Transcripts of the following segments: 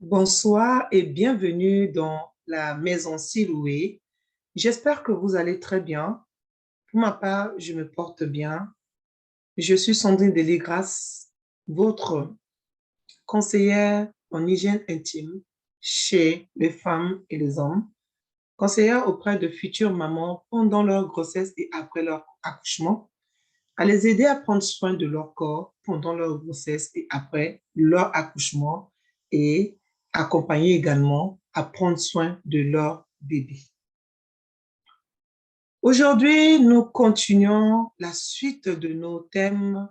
Bonsoir et bienvenue dans la maison Siloué. J'espère que vous allez très bien. Pour ma part, je me porte bien. Je suis Sandrine Deligras, votre conseillère en hygiène intime chez les femmes et les hommes, conseillère auprès de futures mamans pendant leur grossesse et après leur accouchement, à les aider à prendre soin de leur corps pendant leur grossesse et après leur accouchement et accompagner également à prendre soin de leur bébé. Aujourd'hui, nous continuons la suite de nos thèmes.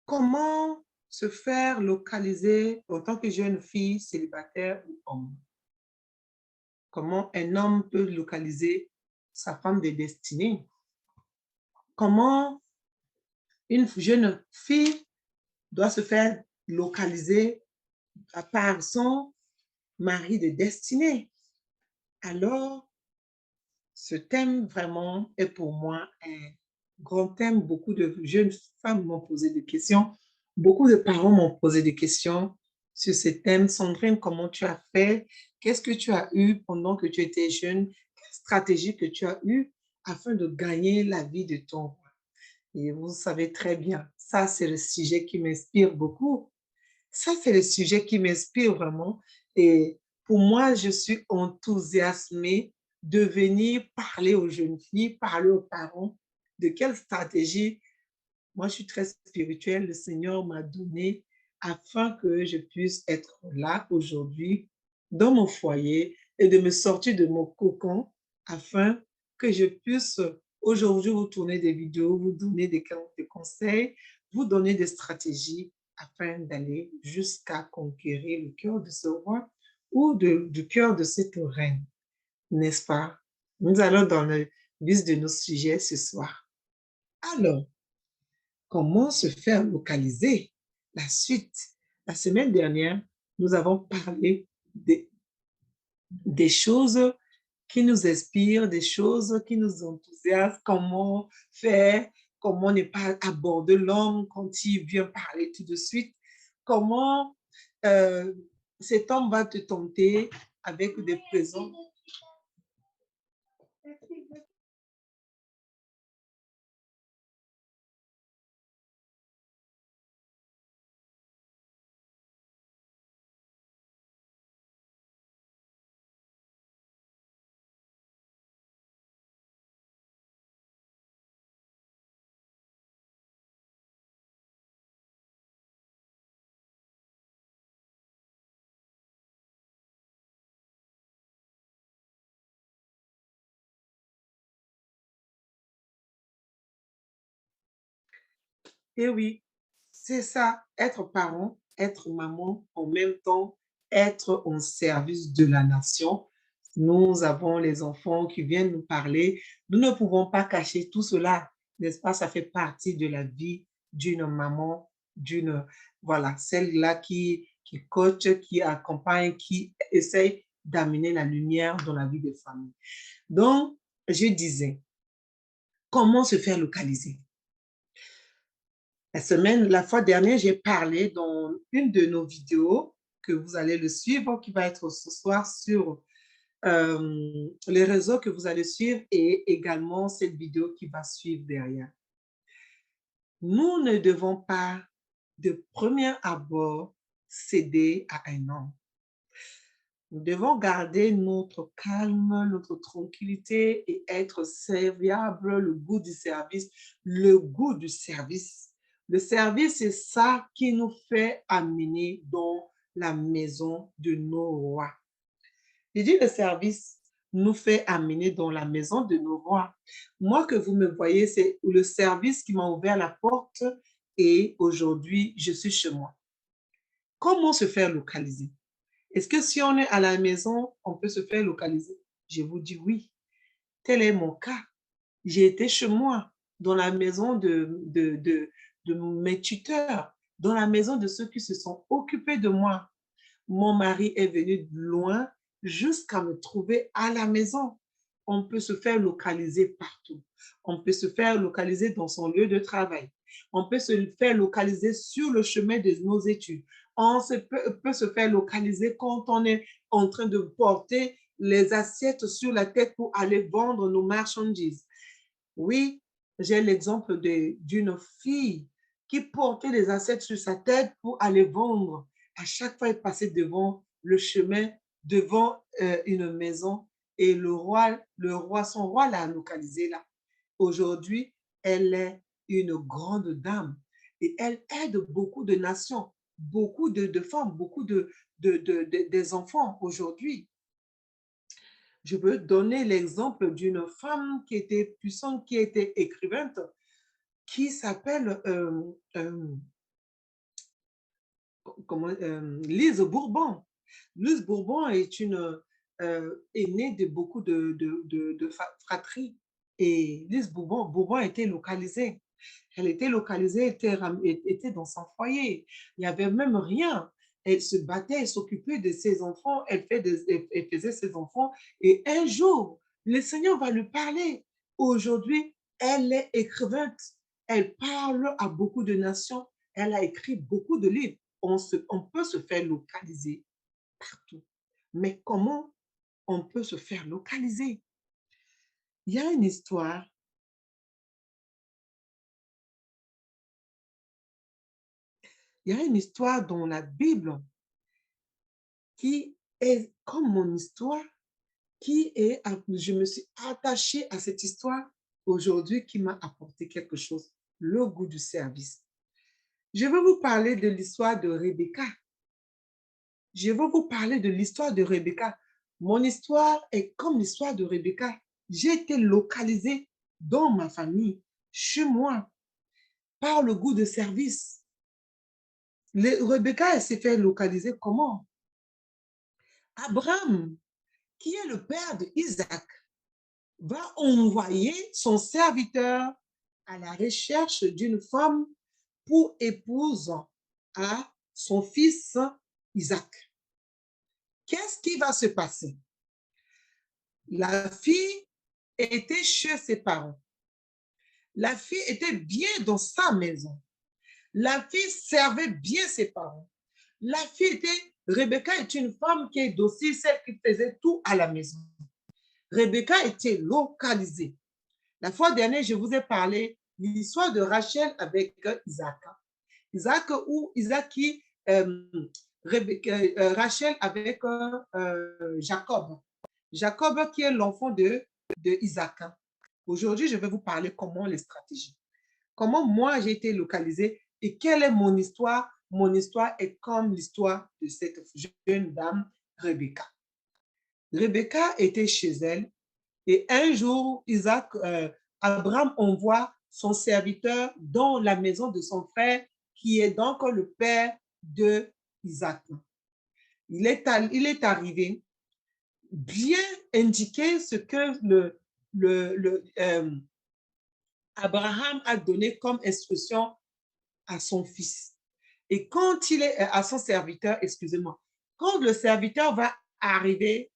Comment se faire localiser en tant que jeune fille célibataire ou homme? Comment un homme peut localiser sa femme de destinée? Comment une jeune fille doit se faire localiser par son mari de destinée? Alors, ce thème vraiment est pour moi un grand thème. Beaucoup de jeunes femmes m'ont posé des questions. Beaucoup de parents m'ont posé des questions sur ce thème. Sandrine, comment tu as fait? Qu'est-ce que tu as eu pendant que tu étais jeune? Quelle stratégie que tu as eue afin de gagner la vie de ton roi? Et vous savez très bien, ça, c'est le sujet qui m'inspire beaucoup. Ça, c'est le sujet qui m'inspire vraiment. Et pour moi, je suis enthousiasmée de venir parler aux jeunes filles, parler aux parents de quelle stratégie, moi je suis très spirituelle, le Seigneur m'a donné afin que je puisse être là aujourd'hui dans mon foyer et de me sortir de mon cocon afin que je puisse aujourd'hui vous tourner des vidéos, vous donner des conseils, vous donner des stratégies afin d'aller jusqu'à conquérir le cœur de ce roi ou du cœur de cette reine, n'est-ce pas? Nous allons dans le vif de nos sujets ce soir. Alors, comment se faire localiser? La suite. La semaine dernière, nous avons parlé des choses qui nous inspirent, des choses qui nous enthousiasment, comment faire, comment ne pas aborder l'homme quand il vient parler tout de suite, comment euh, cet homme va te tenter avec des présents. Et oui, c'est ça, être parent, être maman, en même temps, être au service de la nation. Nous avons les enfants qui viennent nous parler. Nous ne pouvons pas cacher tout cela, n'est-ce pas? Ça fait partie de la vie d'une maman, voilà, celle-là qui coach, qui accompagne, qui essaye d'amener la lumière dans la vie des familles. Donc, je disais, comment se faire localiser? La fois dernière, j'ai parlé dans une de nos vidéos que vous allez le suivre, qui va être ce soir sur les réseaux que vous allez suivre et également cette vidéo qui va suivre derrière. Nous ne devons pas, de premier abord, céder à un homme. Nous devons garder notre calme, notre tranquillité et être serviable, le goût du service, le goût du service. Le service, c'est ça qui nous fait amener dans la maison de nos rois. Je dis le service nous fait amener dans la maison de nos rois. Moi que vous me voyez, c'est le service qui m'a ouvert la porte et aujourd'hui, je suis chez moi. Comment se faire localiser? Est-ce que si on est à la maison, on peut se faire localiser? Je vous dis oui. Tel est mon cas. J'ai été chez moi, dans la maison de mes tuteurs, dans la maison de ceux qui se sont occupés de moi. Mon mari est venu de loin jusqu'à me trouver à la maison. On peut se faire localiser partout. On peut se faire localiser dans son lieu de travail. On peut se faire localiser sur le chemin de nos études. peut se faire localiser quand on est en train de porter les assiettes sur la tête pour aller vendre nos marchandises. Oui, j'ai l'exemple d'une fille qui portait les assiettes sur sa tête pour aller vendre. À chaque fois, elle passait devant le chemin, devant une maison, et son roi l'a localisée là. Aujourd'hui, elle est une grande dame et elle aide beaucoup de nations, beaucoup de femmes, beaucoup des enfants aujourd'hui. Je veux donner l'exemple d'une femme qui était puissante, qui était écrivaine, qui s'appelle Lise Bourbon. Lise Bourbon est née de beaucoup de fratries. Et Lise Bourbon était localisée. Elle était localisée, était dans son foyer. Il n'y avait même rien. Elle se battait, elle s'occupait de ses enfants, elle faisait ses enfants. Et un jour, le Seigneur va lui parler. Aujourd'hui, elle est écrivainte. Elle parle à beaucoup de nations. Elle a écrit beaucoup de livres. On peut se faire localiser partout. Mais comment on peut se faire localiser? Il y a une histoire. Il y a une histoire dans la Bible qui est comme mon histoire, je me suis attachée à cette histoire aujourd'hui qui m'a apporté quelque chose, le goût du service. Je vais vous parler de l'histoire de Rebecca. Je vais vous parler de l'histoire de Rebecca. Mon histoire est comme l'histoire de Rebecca. J'ai été localisée dans ma famille, chez moi, par le goût de service. Rebecca, elle s'est fait localiser comment? Abraham, qui est le père d'Isaac, va envoyer son serviteur à la recherche d'une femme pour épouse à son fils Isaac. Qu'est-ce qui va se passer? La fille était chez ses parents. La fille était bien dans sa maison. La fille servait bien ses parents. Rebecca est une femme qui est docile, celle qui faisait tout à la maison. Rebecca était localisée. La fois dernière, je vous ai parlé de l'histoire de Rachel avec Isaac. Isaac qui, Rachel avec Jacob. Jacob qui est l'enfant de Isaac. Aujourd'hui, je vais vous parler comment les stratégies. Comment moi j'ai été localisée et quelle est mon histoire. Mon histoire est comme l'histoire de cette jeune dame, Rebecca. Rebecca était chez elle et un jour, Abraham envoie son serviteur dans la maison de son frère, qui est donc le père de Isaac. Il est arrivé bien indiquer ce que Abraham a donné comme instruction à son fils. Et quand il est à son serviteur, excusez-moi, quand le serviteur va arriver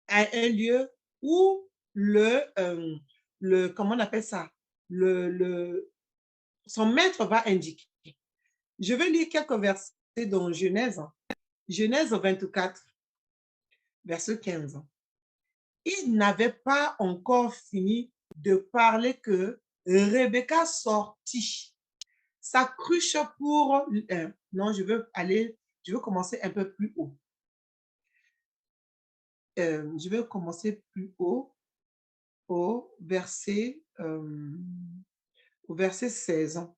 à un lieu où comment on appelle ça, son maître va indiquer. Je vais lire quelques versets dans Genèse. Genèse 24, verset 15. Il n'avait pas encore fini de parler que Rebecca sortit sa cruche pour... non, je veux commencer un peu plus haut. Je vais commencer plus haut au verset 16.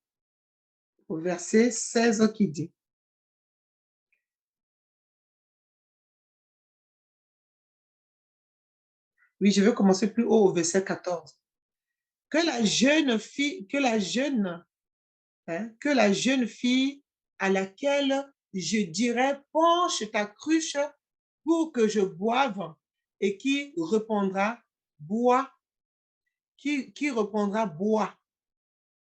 Au verset 16 qui dit. Oui, je vais commencer plus haut au verset 14. Que la jeune fille à laquelle je dirais penche ta cruche pour que je boive et qui répondra bois, qui répondra bois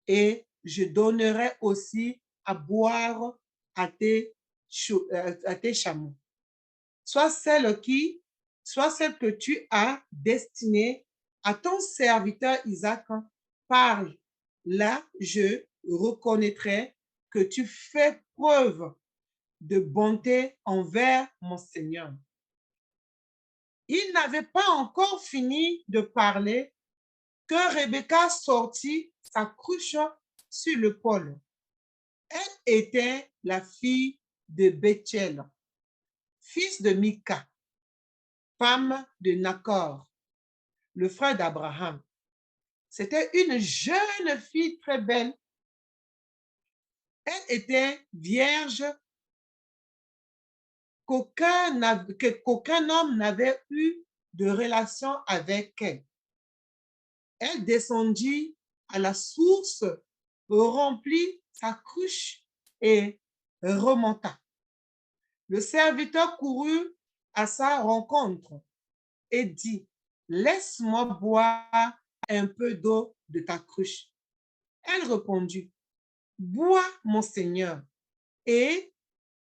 et je donnerai aussi à boire à tes chameaux. Soit celle que tu as destinée à ton serviteur Isaac, parle. Là, je reconnaîtrai que tu fais preuve de bonté envers mon Seigneur. Il n'avait pas encore fini de parler que Rebecca sortit sa cruche sur l'épaule. Elle était la fille de Bethuel, fils de Mika, femme de Nacor, le frère d'Abraham. C'était une jeune fille très belle. Elle était vierge qu'aucun homme n'avait eu de relation avec elle. Elle descendit à la source, remplit sa cruche et remonta. Le serviteur courut à sa rencontre et dit, laisse-moi boire un peu d'eau de ta cruche. Elle répondit, bois, mon Seigneur, et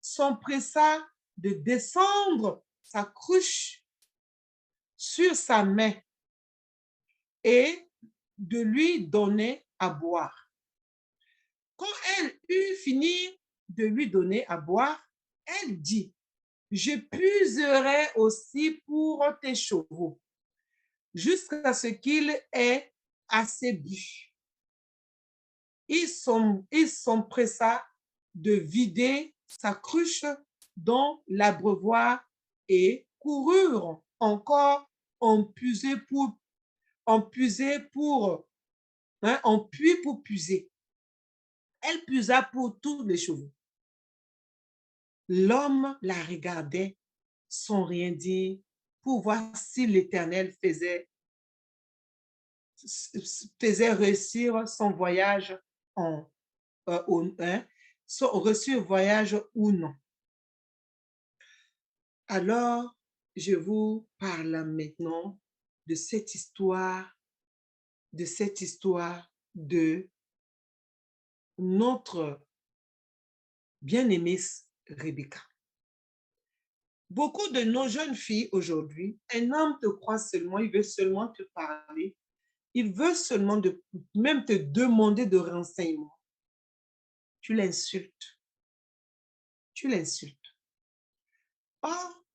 s'empressa de descendre sa cruche sur sa main et de lui donner à boire. Quand elle eut fini de lui donner à boire, elle dit, je puiserai aussi pour tes chevaux, jusqu'à ce qu'il ait assez bu. Il s'empressa de vider sa cruche dans l'abreuvoir et coururent encore en puiser pour puiser. Elle puisa pour tous les chevaux. L'homme la regardait sans rien dire pour voir si l'Éternel faisait réussir son voyage réussir voyage ou non. Alors, je vous parle maintenant de cette histoire de notre bien-aimée Rebecca. Beaucoup de nos jeunes filles aujourd'hui, un homme te croit seulement, il veut seulement te parler, il veut seulement même te demander de renseignements. Tu l'insultes. Tu l'insultes. Or,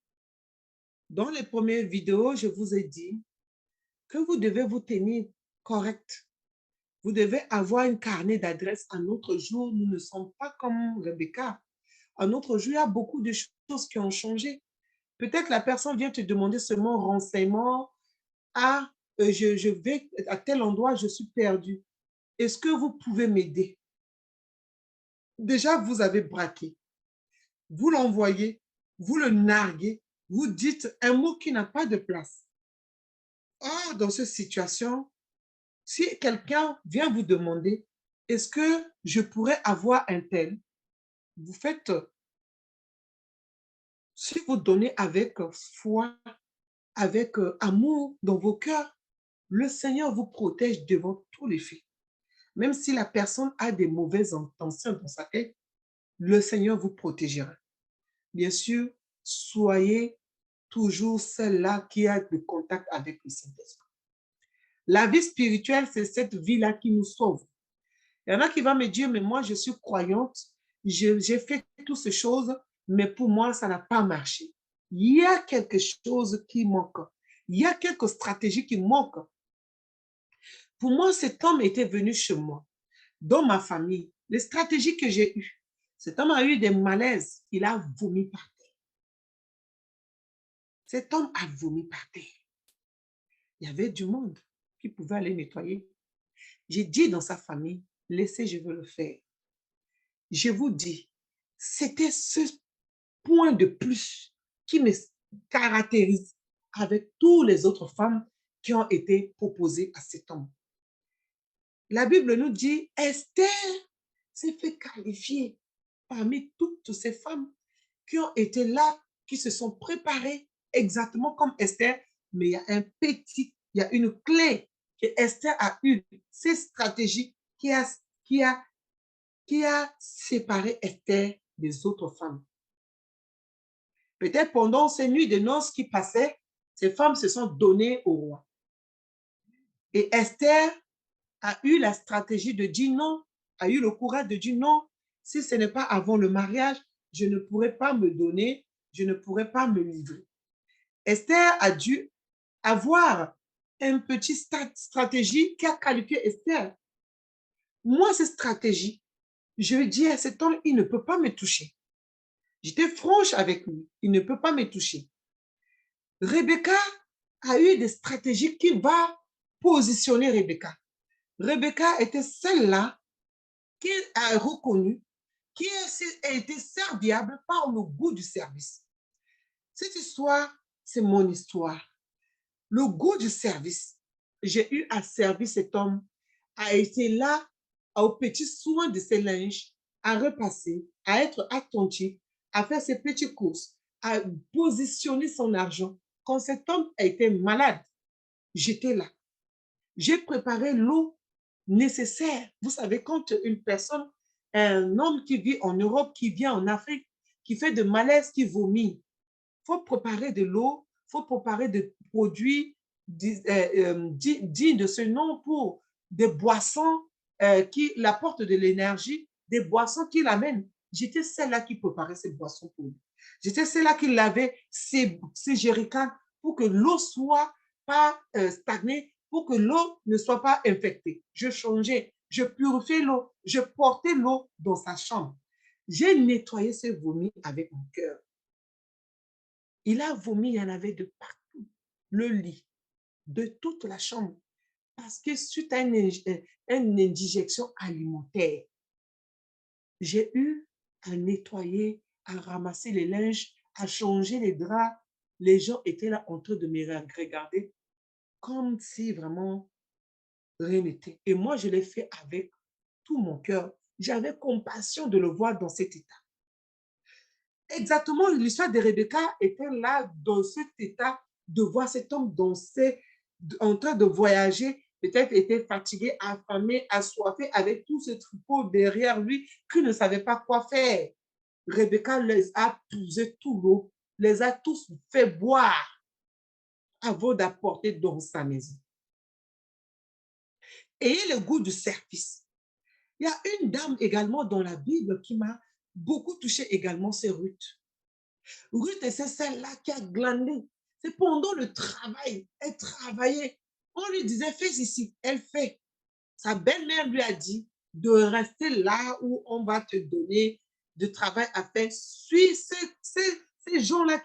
dans les premières vidéos, je vous ai dit que vous devez vous tenir correct. Vous devez avoir un carnet d'adresses. Un autre jour, nous ne sommes pas comme Rebecca. Un autre jour, il y a beaucoup de choses qui ont changé. Peut-être la personne vient te demander seulement renseignement. Ah, je vais à tel endroit, je suis perdu. Est-ce que vous pouvez m'aider? Déjà, vous avez braqué. Vous l'envoyez, vous le narguez, vous dites un mot qui n'a pas de place. Or, dans cette situation, si quelqu'un vient vous demander, est-ce que je pourrais avoir un tel? Vous faites, si vous donnez avec foi, avec amour dans vos cœurs, le Seigneur vous protège devant tous les faits. Même si la personne a des mauvaises intentions dans sa tête, le Seigneur vous protégera. Bien sûr, soyez toujours celle-là qui a le contact avec le Saint-Esprit. La vie spirituelle, c'est cette vie-là qui nous sauve. Il y en a qui vont me dire, mais moi, je suis croyante, j'ai fait toutes ces choses, mais pour moi, ça n'a pas marché. Il y a quelque chose qui manque. Il y a quelques stratégies qui manquent. Pour moi, cet homme était venu chez moi, dans ma famille. Les stratégies que j'ai eues, cet homme a eu des malaises. Il a vomi par terre. Cet homme a vomi par terre. Il y avait du monde qui pouvait aller nettoyer. J'ai dit dans sa famille, laissez, je veux le faire. Je vous dis, c'était ce point de plus qui me caractérise avec toutes les autres femmes qui ont été proposées à cet homme. La Bible nous dit, Esther s'est fait qualifier parmi toutes ces femmes qui ont été là, qui se sont préparées exactement comme Esther, mais il y a une clé que Esther a eue, cette stratégie qui a séparé Esther des autres femmes. Peut-être pendant ces nuits de noces qui passaient, ces femmes se sont données au roi. Et Esther a eu la stratégie de dire non, a eu le courage de dire non, si ce n'est pas avant le mariage, je ne pourrai pas me donner, je ne pourrai pas me livrer. Esther a dû avoir une petite stratégie qui a qualifié Esther. Moi, cette stratégie, je lui dis à cet homme, il ne peut pas me toucher. J'étais franche avec lui, il ne peut pas me toucher. Rebecca a eu des stratégies qui vont positionner Rebecca. Rebecca était celle-là qui a reconnu, qui a été serviable par le goût du service. Cette histoire, c'est mon histoire. Le goût du service. J'ai eu à servir cet homme, à été là, aux petits soins de ses linges, à repasser, à être attentif, à faire ses petites courses, à positionner son argent. Quand cet homme a été malade, j'étais là. J'ai préparé l'eau nécessaire. Vous savez, quand une personne, un homme qui vit en Europe, qui vient en Afrique, qui fait de malaise, qui vomit, il faut préparer de l'eau, il faut préparer des produits dignes de ce nom pour des boissons qui l'apportent de l'énergie, des boissons qui l'amènent. J'étais celle-là qui préparait ces boissons pour lui. J'étais celle-là qui lavait ces jerrycans pour que l'eau soit pas stagnée, pour que l'eau ne soit pas infectée. Je changeais, je purifiais l'eau, je portais l'eau dans sa chambre. J'ai nettoyé ses vomis avec mon cœur. Il a vomi, il y en avait de partout. Le lit, de toute la chambre. Parce que suite à une indigestion alimentaire, j'ai eu à nettoyer, à ramasser les linges, à changer les draps. Les gens étaient là en train de me regarder comme si vraiment rien n'était. Et moi, je l'ai fait avec tout mon cœur. J'avais compassion de le voir dans cet état. Exactement, l'histoire de Rebecca était là dans cet état de voir cet homme danser, en train de voyager, peut-être était fatigué, affamé, assoiffé, avec tout ce troupeau derrière lui qui ne savait pas quoi faire. Rebecca les a poussé tout l'eau, les a tous fait boire avant d'apporter dans sa maison. Ayez le goût du service. Il y a une dame également dans la Bible qui m'a beaucoup touchée également, c'est Ruth. Ruth, c'est celle-là qui a glané. C'est pendant le travail. Elle travaillait. On lui disait, fais ici. Elle fait. Sa belle-mère lui a dit de rester là où on va te donner de travail à faire. Suis ces gens-là,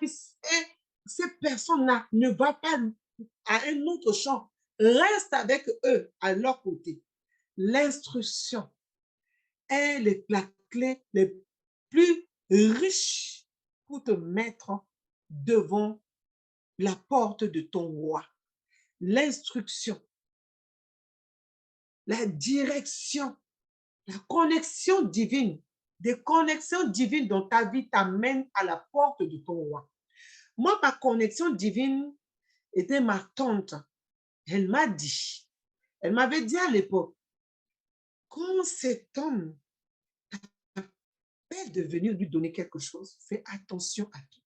ces personnes-là, ne va pas à un autre champ. Reste avec eux à leur côté. L'instruction est la clé la plus riche pour te mettre devant la porte de ton roi. L'instruction, la direction, la connexion divine, des connexions divines dans ta vie t'amènent à la porte de ton roi. Moi, ma connexion divine était ma tante. Elle m'a dit, elle m'avait dit à l'époque, quand cet homme t'appelle de venir lui donner quelque chose, fais attention à toi.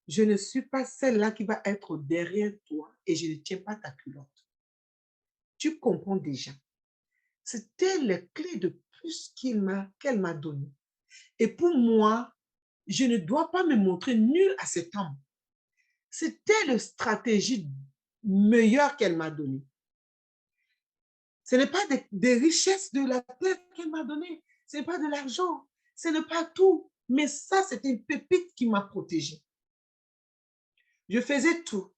Je ne suis pas celle-là qui va être derrière toi et je ne tiens pas ta culotte. Tu comprends déjà. C'était les clés de plus qu'elle m'a donné. Et pour moi, je ne dois pas me montrer nulle à cet homme. C'était la stratégie meilleure qu'elle m'a donnée. Ce n'est pas des richesses de la terre qu'elle m'a donné. Ce n'est pas de l'argent. Ce n'est pas tout. Mais ça, c'était une pépite qui m'a protégée. Je faisais tout.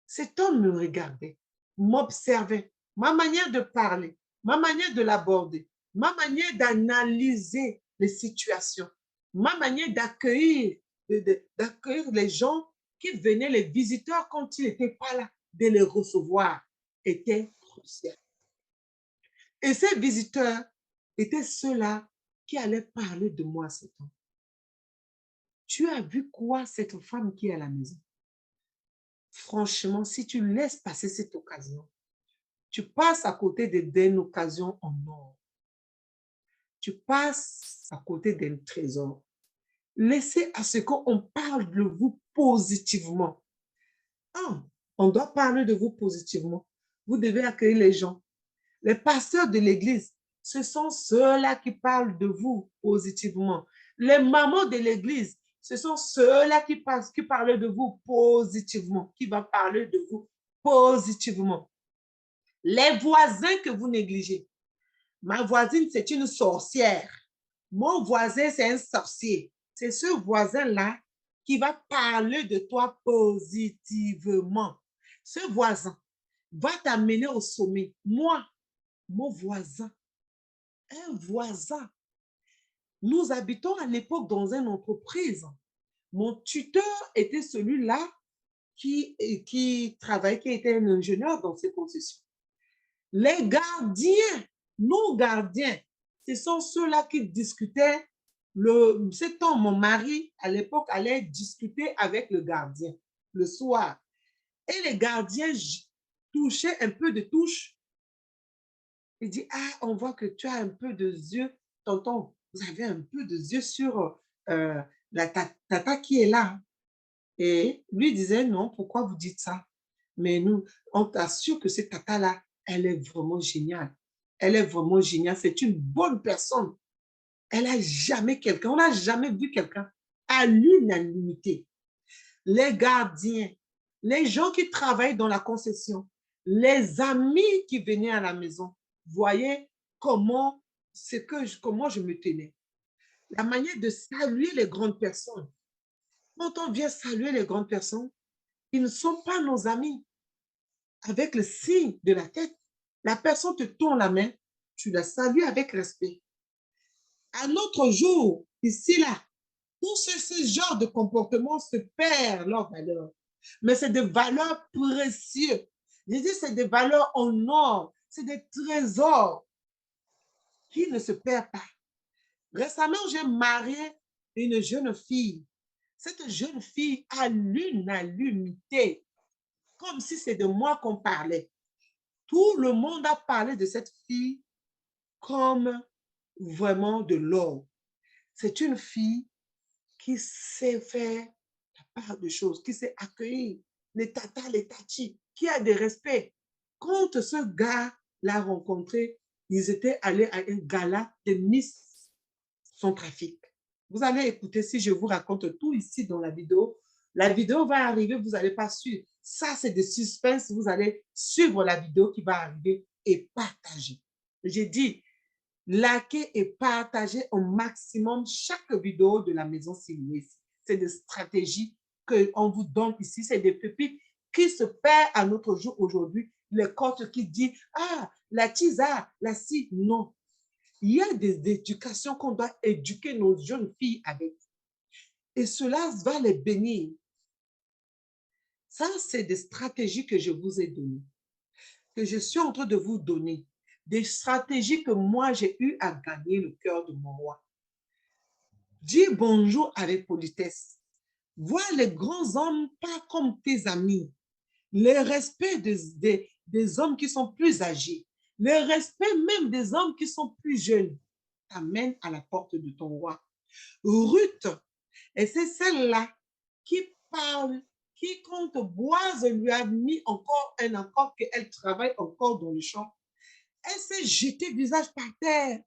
Cet homme me regardait, m'observait, ma manière de parler, ma manière de l'aborder, ma manière d'analyser les situations, ma manière d'accueillir les gens qui venaient, les visiteurs, quand ils n'étaient pas là, de les recevoir, était crucial. Et ces visiteurs étaient ceux-là qui allaient parler de moi à cet homme. Tu as vu quoi, cette femme qui est à la maison? Franchement, si tu laisses passer cette occasion, tu passes à côté d'une occasion en or. Tu passes à côté d'un trésor. Laissez à ce qu'on parle de vous positivement. Ah, on doit parler de vous positivement. Vous devez accueillir les gens. Les pasteurs de l'Église, ce sont ceux-là qui parlent de vous positivement. Les mamans de l'église, ce sont ceux-là qui parlent de vous positivement, qui vont parler de vous positivement. Les voisins que vous négligez. Ma voisine, c'est une sorcière. Mon voisin, c'est un sorcier. C'est ce voisin-là qui va parler de toi positivement. Ce voisin va t'amener au sommet. Moi, mon voisin, un voisin. Nous habitons à l'époque dans une entreprise. Mon tuteur était celui-là qui travaillait, qui était un ingénieur dans ces concessions. Les gardiens, nos gardiens, ce sont ceux-là qui discutaient. C'est quand mon mari, à l'époque, allait discuter avec le gardien le soir. Et les gardiens touchaient un peu de touche. Il dit, ah, on voit que tu as un peu de yeux, tonton, vous avez un peu de yeux sur la tata qui est là. Et lui disait, non, pourquoi vous dites ça? Mais nous, on t'assure que cette tata-là, elle est vraiment géniale. Elle est vraiment géniale. C'est une bonne personne. Elle n'a jamais quelqu'un, on n'a jamais vu quelqu'un à l'unanimité. Les gardiens, les gens qui travaillent dans la concession, les amis qui venaient à la maison, voyaient comment je me tenais. La manière de saluer les grandes personnes. Quand on vient saluer les grandes personnes, ils ne sont pas nos amis. Avec le signe de la tête, la personne te tourne la main, tu la salues avec respect. Un autre jour, ici, là, tout ce genre de comportement se perd leur valeur. Mais c'est des valeurs précieuses. Je dis, c'est des valeurs en or, c'est des trésors qui ne se perdent pas. Récemment, j'ai marié une jeune fille. Cette jeune fille a l'unanimité, comme si c'est de moi qu'on parlait. Tout le monde a parlé de cette fille comme vraiment de l'or. C'est une fille qui sait faire la part de choses, qui sait accueillir les tatas, les tachis, qui a des respects. Quand ce gars l'a rencontré, ils étaient allés à un gala de Miss Son Trafic. Vous allez écouter si je vous raconte tout ici dans la vidéo. La vidéo va arriver, vous n'allez pas suivre. Ça, c'est des suspens. Vous allez suivre la vidéo qui va arriver et partager. J'ai dit, likez et partagez au maximum chaque vidéo de la Maison Siloué. C'est des stratégies qu'on vous donne ici. C'est des pépites qui se perdent à notre jour aujourd'hui. Les coachs qui disent, ah, la tisa, la ci. Non. Il y a des éducations qu'on doit éduquer nos jeunes filles avec. Et cela va les bénir. Ça, c'est des stratégies que je vous ai données, que je suis en train de vous donner. Des stratégies que moi, j'ai eu à gagner le cœur de mon roi. Dis bonjour avec politesse. Vois les grands hommes pas comme tes amis. Le respect des hommes qui sont plus âgés. Le respect même des hommes qui sont plus jeunes t'amène à la porte de ton roi. Ruth, et c'est celle-là qui parle, qui, quand Boaz lui a mis encore un accord qu'elle travaille encore dans le champ, elle s'est jetée visage par terre.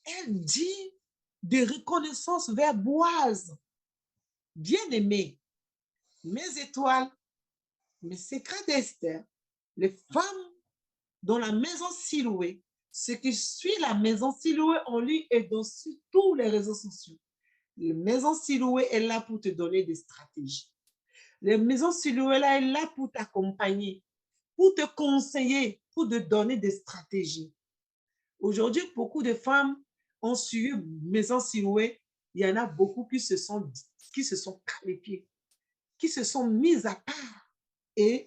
Elle dit de reconnaissance vers Boaz. Bien-aimé, mes étoiles, mes secrets d'Esther, les femmes dans la maison Siloué, ce qui suit la maison Siloué en ligne et dans tous les réseaux sociaux. La maison Siloué est là pour te donner des stratégies. La maison Siloué est là pour t'accompagner, pour te conseiller, pour te donner des stratégies. Aujourd'hui, beaucoup de femmes ont suivi Maison Siloué. Il y en a beaucoup qui se sont qualifiées, qui se sont mises à part et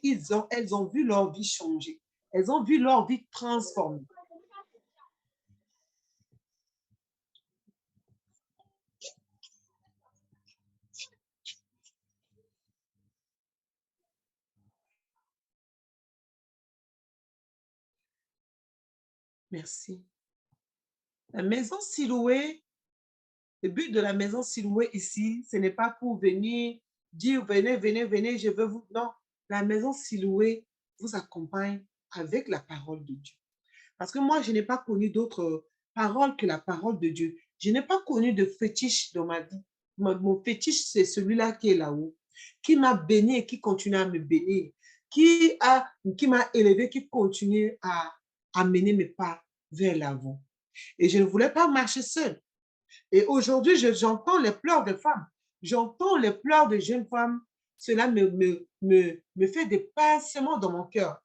elles ont vu leur vie changer. Elles ont vu leur vie transformer. Merci. La maison Siloué, le but de la maison Siloué ici, ce n'est pas pour venir dire venez, venez, venez, je veux vous. Non, la maison Siloué vous accompagne avec la parole de Dieu. Parce que moi, je n'ai pas connu d'autres paroles que la parole de Dieu. Je n'ai pas connu de fétiche dans ma vie. Mon fétiche, c'est celui-là qui est là-haut, qui m'a béni et qui continue à me bénir, qui m'a élevé, qui continue à mener mes pas vers l'avant. Et je ne voulais pas marcher seule. Et aujourd'hui, j'entends les pleurs de femmes. J'entends les pleurs de jeunes femmes. Cela me fait des pincements dans mon cœur.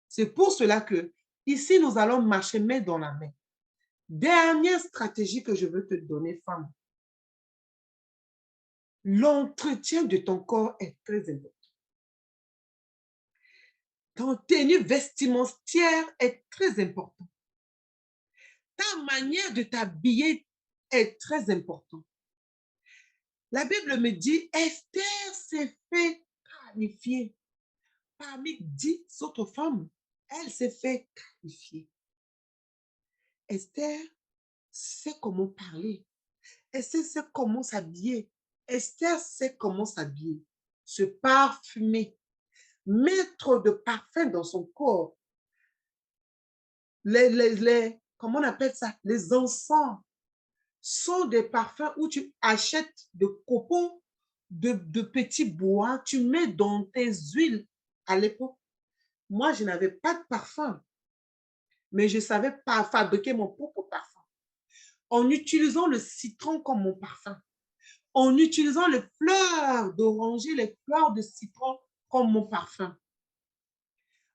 C'est pour cela que ici, nous allons marcher main dans la main. Dernière stratégie que je veux te donner, femme. L'entretien de ton corps est très important. Ton tenue vestimentaire est très important. Ta manière de t'habiller est très importante. La Bible me dit, Esther s'est fait qualifier. Parmi 10 autres femmes, elle s'est fait qualifier. Esther sait comment parler. Esther sait comment s'habiller. Esther sait comment s'habiller. Se parfumer. Mettre de parfum dans son corps. Comment on appelle ça? Les encens sont des parfums où tu achètes de copeaux, de petits bois, tu mets dans tes huiles. À l'époque, moi, je n'avais pas de parfum, mais je savais pas fabriquer mon propre parfum. En utilisant le citron comme mon parfum, en utilisant les fleurs d'oranger, les fleurs de citron comme mon parfum,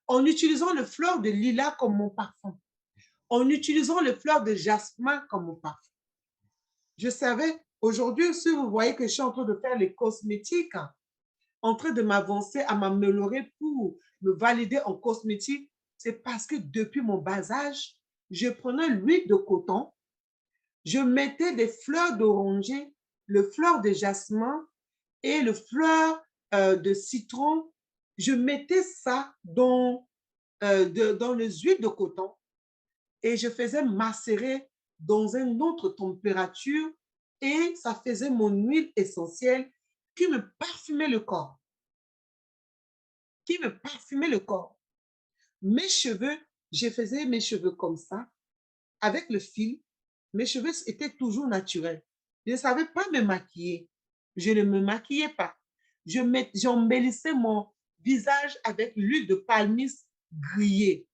en utilisant les fleurs de lilas comme mon parfum, en utilisant les fleurs de jasmin comme mon parfum. Je savais, aujourd'hui, si vous voyez que je suis en train de faire les cosmétiques, en train de m'avancer, à m'améliorer pour me valider en cosmétique, c'est parce que depuis mon bas âge, je prenais l'huile de coton, je mettais des fleurs d'oranger, le fleur de jasmin et le fleur de citron. Je mettais ça dans les huiles de coton et je faisais macérer dans une autre température et ça faisait mon huile essentielle qui me parfumait le corps. Qui me parfumait le corps. Mes cheveux, je faisais mes cheveux comme ça, avec le fil. Mes cheveux étaient toujours naturels. Je ne savais pas me maquiller. Je ne me maquillais pas. J'embellissais mon visage avec l'huile de palmis grillée.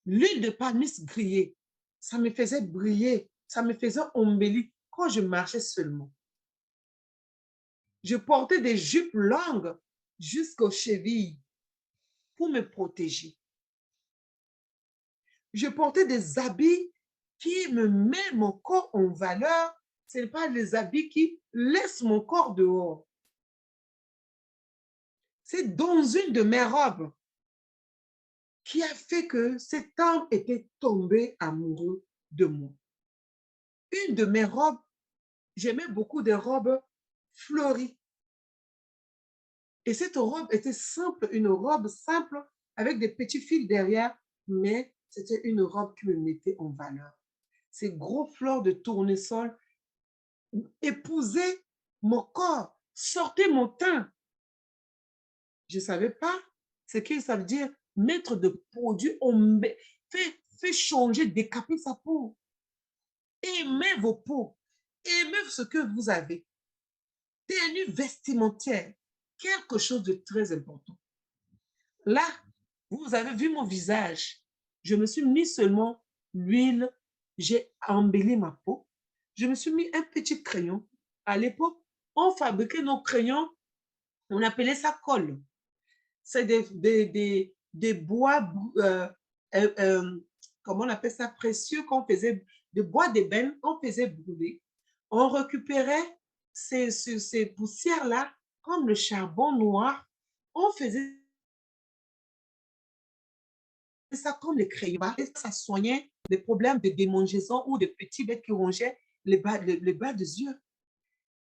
L'huile de palmis grillée, ça me faisait briller, ça me faisait embellir quand je marchais seulement. Je portais des jupes longues jusqu'aux chevilles pour me protéger. Je portais des habits qui me mettent mon corps en valeur. Ce n'est pas les habits qui laissent mon corps dehors. C'est dans une de mes robes qui a fait que cet homme était tombé amoureux de moi. Une de mes robes, j'aimais beaucoup des robes fleuries. Et cette robe était simple, une robe simple avec des petits fils derrière, mais c'était une robe qui me mettait en valeur. Ces gros fleurs de tournesol épousaient mon corps, sortaient mon teint. Je ne savais pas ce que ça veut dire mettre de produits, on fait changer, décaper sa peau. Aimez vos peaux, aimez ce que vous avez. Tenue vestimentaire, quelque chose de très important. Là, vous avez vu mon visage. Je me suis mis seulement l'huile, j'ai embelli ma peau. Je me suis mis un petit crayon. À l'époque, on fabriquait nos crayons, on appelait ça colle. C'est des bois, comment on appelle ça, précieux, qu'on faisait, des bois d'ébène, on faisait brûler. On récupérait ces poussières-là, comme le charbon noir, on faisait ça comme les crayons. Et ça soignait les problèmes de démangeaison ou de petits bêtes qui rongeaient les bas des yeux.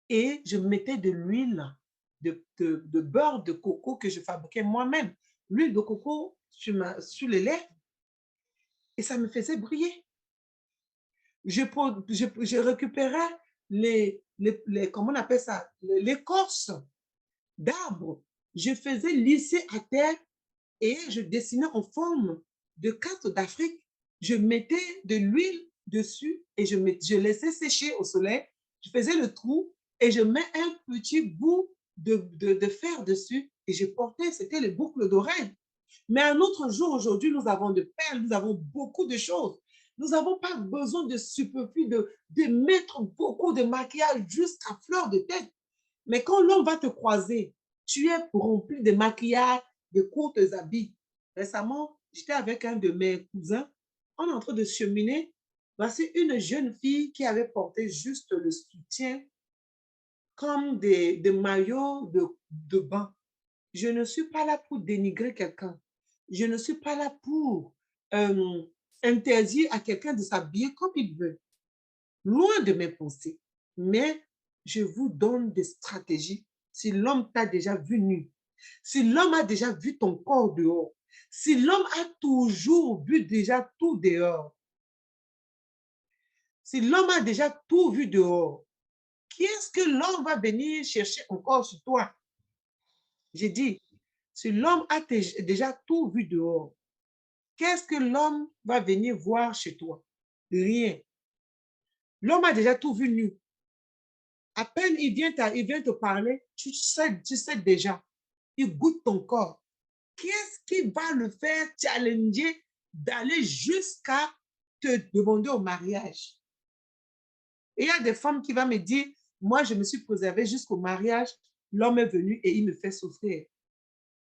Et je mettais de l'huile, de beurre de coco que je fabriquais moi-même. L'huile de coco sur les lèvres. Et ça me faisait briller. Je récupérais comment on appelle ça, l'écorce d'arbres. Je faisais lisser à terre et je dessinais en forme de carte d'Afrique. Je mettais de l'huile dessus et je laissais sécher au soleil. Je faisais le trou et je mets un petit bout de fer dessus et je portais, c'était les boucles d'oreilles. Mais un autre jour, aujourd'hui, nous avons de perles, nous avons beaucoup de choses. Nous n'avons pas besoin de superflu, de mettre beaucoup de maquillage jusqu'à fleur de tête. Mais quand l'homme va te croiser, tu es rempli de maquillage, de courtes habits. Récemment, j'étais avec un de mes cousins, on est en train de cheminer. Voici une jeune fille qui avait porté juste le soutien comme des maillots de bain. Je ne suis pas là pour dénigrer quelqu'un. Je ne suis pas là pour interdire à quelqu'un de s'habiller comme il veut. Loin de mes pensées. Mais je vous donne des stratégies. Si l'homme t'a déjà vu nu, si l'homme a déjà vu ton corps dehors, si l'homme a toujours vu déjà tout dehors, si l'homme a déjà tout vu dehors, qui est-ce que l'homme va venir chercher encore sur toi? J'ai dit, si l'homme a déjà tout vu dehors, qu'est-ce que l'homme va venir voir chez toi? Rien. L'homme a déjà tout vu nu. À peine il vient te parler, tu sais déjà. Il goûte ton corps. Qu'est-ce qui va le faire challenger d'aller jusqu'à te demander au mariage? Et il y a des femmes qui vont me dire, moi, je me suis préservée jusqu'au mariage, l'homme est venu et il me fait souffrir.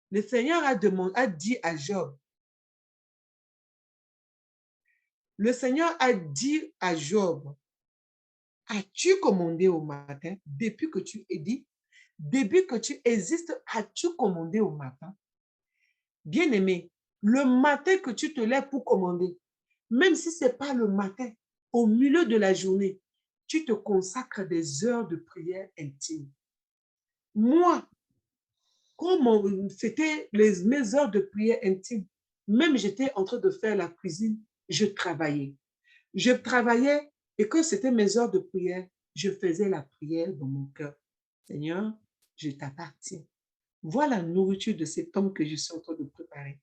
Le Seigneur a dit à Job, le Seigneur a dit à Job, as-tu commandé au matin depuis que tu es dit, depuis que tu existes, as-tu commandé au matin? Bien-aimé, le matin que tu te lèves pour commander, même si ce n'est pas le matin, au milieu de la journée, tu te consacres des heures de prière intime. Moi, comme c'était mes heures de prière intime, même j'étais en train de faire la cuisine, je travaillais. Je travaillais et quand c'était mes heures de prière, je faisais la prière dans mon cœur. Seigneur, je t'appartiens. Voilà la nourriture de cet homme que je suis en train de préparer.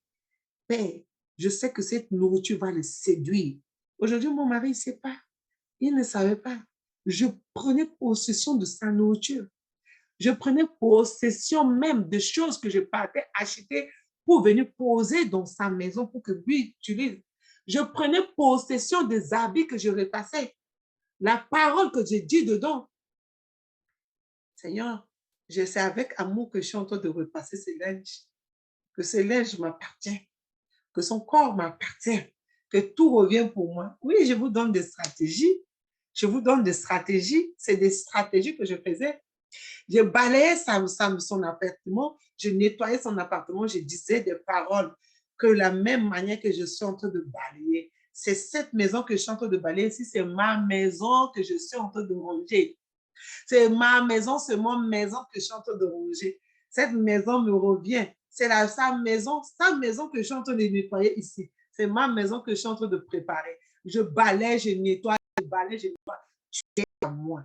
Père, je sais que cette nourriture va le séduire. Aujourd'hui, mon mari ne sait pas. Il ne savait pas. Je prenais possession de sa nourriture. Je prenais possession même des choses que je partais acheter pour venir poser dans sa maison pour que lui utilise. Je prenais possession des habits que je repassais. La parole que j'ai dit dedans. Seigneur, je sais avec amour que je suis en train de repasser ces linges, que ces linges m'appartiennent, que son corps m'appartient, que tout revient pour moi. Oui, je vous donne des stratégies. Je vous donne des stratégies. C'est des stratégies que je faisais. Je balayais son appartement, je nettoyais son appartement, je disais des paroles que la même manière que je suis en train de balayer. C'est cette maison que je suis en train de balayer. Si c'est ma maison que je suis en train de ranger. C'est ma maison, c'est mon maison que je suis en train de ranger. Cette maison me revient. C'est sa maison que je suis en train de nettoyer ici. C'est ma maison que je suis en train de préparer. Je balaye, je nettoie, je balaye, je nettoie. Tu es à moi.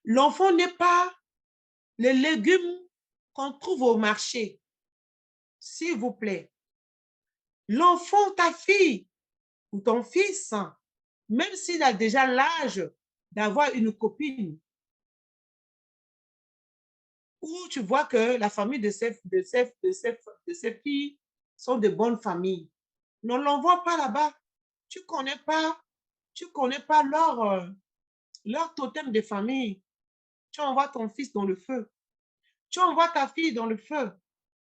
L'enfant n'est pas les légumes qu'on trouve au marché. S'il vous plaît. L'enfant, ta fille ou ton fils, même s'il a déjà l'âge d'avoir une copine, où tu vois que la famille de ces filles sont de bonnes familles, ne l'envoie pas là-bas. Tu connais pas leur totem de famille. Tu envoies ton fils dans le feu. Tu envoies ta fille dans le feu.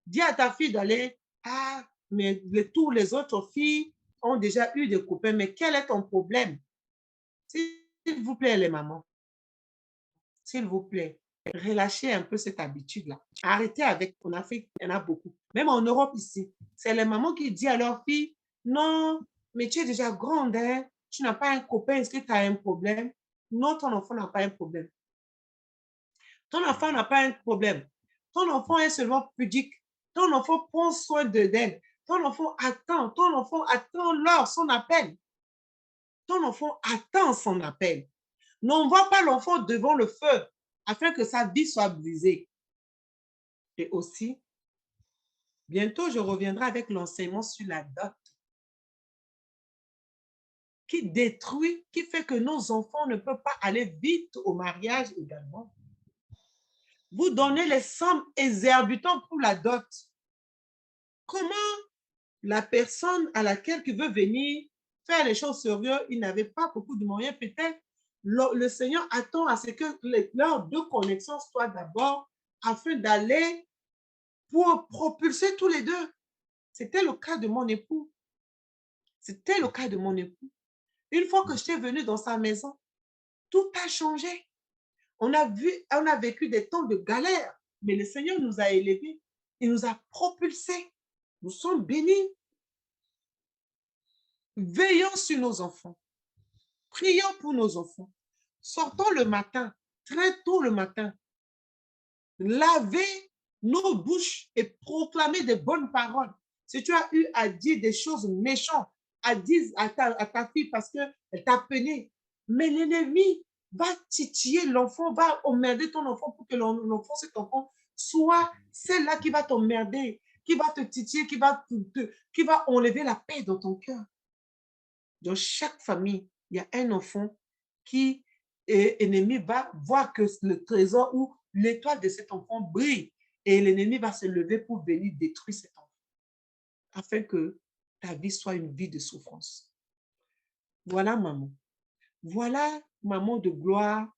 Dis à ta fille d'aller, ah, mais tous les autres filles ont déjà eu des copains, mais quel est ton problème? S'il vous plaît, les mamans, s'il vous plaît, relâchez un peu cette habitude-là. Arrêtez avec, en Afrique, il y en a beaucoup. Même en Europe ici, c'est les mamans qui disent à leurs filles, non, mais tu es déjà grande, hein? Tu n'as pas un copain, est-ce que tu as un problème? Non, ton enfant n'a pas un problème. Ton enfant n'a pas un problème. Ton enfant est seulement pudique. Ton enfant prend soin d'elle. Ton enfant attend l'heure, son appel. Ton enfant attend son appel. N'envoie pas l'enfant devant le feu afin que sa vie soit brisée. Et aussi, bientôt, je reviendrai avec l'enseignement sur la dot qui détruit, qui fait que nos enfants ne peuvent pas aller vite au mariage également. Vous donnez les sommes exorbitantes pour la dot. Comment la personne à laquelle tu veux venir faire les choses sérieuses, il n'avait pas beaucoup de moyens, peut-être le Seigneur attend à ce que leurs deux connexions soient d'abord afin d'aller pour propulser tous les deux. C'était le cas de mon époux. C'était le cas de mon époux. Une fois que j'étais venue dans sa maison, tout a changé. On a vécu des temps de galère, mais le Seigneur nous a élevés. Il nous a propulsés. Nous sommes bénis. Veillons sur nos enfants. Prions pour nos enfants. Sortons le matin, très tôt le matin. Lavez nos bouches et proclamer des bonnes paroles. Si tu as eu à dire des choses méchantes, à dire à ta fille parce qu'elle t'a peiné, mais l'ennemi va titiller l'enfant, va emmerder ton enfant pour que l'enfant, cet enfant, soit celle-là qui va t'emmerder, qui va te titiller, qui va enlever la paix dans ton cœur. Dans chaque famille, il y a un enfant qui est ennemi, va voir que le trésor ou l'étoile de cet enfant brille et l'ennemi va se lever pour venir détruire cet enfant afin que ta vie soit une vie de souffrance. Voilà, maman. Voilà, maman de gloire.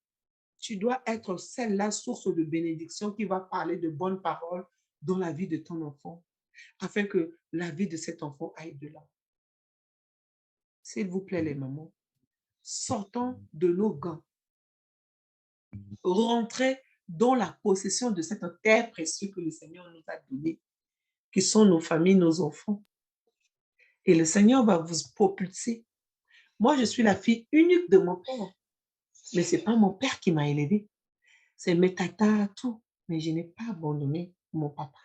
Tu dois être celle-là, source de bénédiction qui va parler de bonnes paroles dans la vie de ton enfant afin que la vie de cet enfant aille de là. S'il vous plaît, les mamans, sortons de nos gants. Rentrez dans la possession de cette terre précieuse que le Seigneur nous a donnée, qui sont nos familles, nos enfants. Et le Seigneur va vous propulser. Moi, je suis la fille unique de mon père, mais ce n'est pas mon père qui m'a élevée. C'est mes tatas, tout. Mais je n'ai pas abandonné mon papa.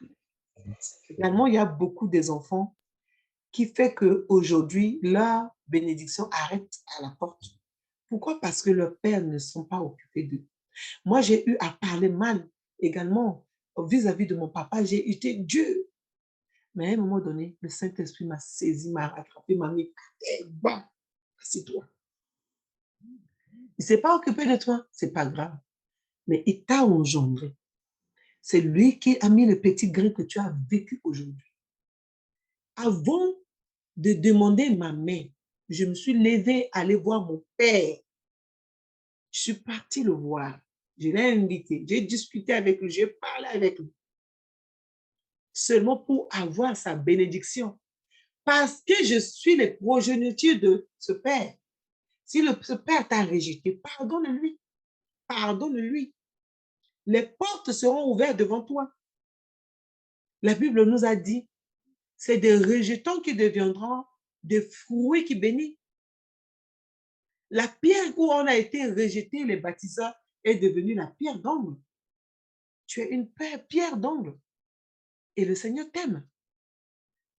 Également, il y a beaucoup des enfants qui fait qu'aujourd'hui, leur bénédiction arrête à la porte. Pourquoi? Parce que leurs pères ne sont pas occupés d'eux. Moi, j'ai eu à parler mal également vis-à-vis de mon papa. J'ai été Dieu. Mais à un moment donné, le Saint-Esprit m'a saisi, m'a rattrapé, m'a mis bas. Assieds-toi. Il ne s'est pas occupé de toi, ce n'est pas grave. Mais il t'a engendré. C'est lui qui a mis le petit grain que tu as vécu aujourd'hui. Avant de demander ma main, je me suis levée à aller voir mon père. Je suis partie le voir. Je l'ai invité. J'ai discuté avec lui. J'ai parlé avec lui. Seulement pour avoir sa bénédiction. Parce que je suis les progénitures de ce père. Si ce père t'a rejeté, pardonne-lui. Pardonne-lui. Les portes seront ouvertes devant toi. La Bible nous a dit, c'est des rejetons qui deviendront des fruits qui bénissent. La pierre où on a été rejeté, les bâtisseurs, est devenue la pierre d'angle. Tu es une pierre d'angle. Et le Seigneur t'aime.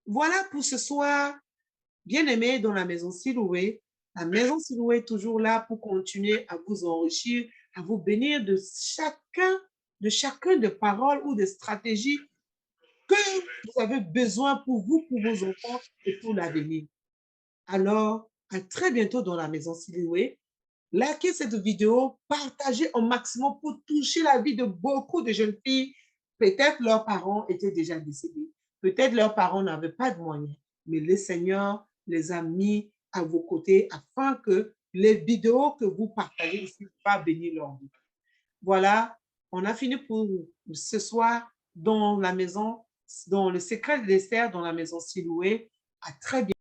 Voilà pour ce soir. Bien-aimés dans la maison Siloué. La maison Siloué est toujours là pour continuer à vous enrichir, à vous bénir de chacun de paroles ou de stratégies que vous avez besoin pour vous, pour vos enfants et pour l'avenir. Alors, à très bientôt dans la maison Siloué. Likez cette vidéo, partagez au maximum pour toucher la vie de beaucoup de jeunes filles. Peut-être leurs parents étaient déjà décédés. Peut-être leurs parents n'avaient pas de moyens. Mais le Seigneur les a mis à vos côtés afin que les vidéos que vous partagez ici va bénir leur vie. Voilà, on a fini pour ce soir dans la maison, dans le secret de dessert dans la maison Siloué. À très bientôt.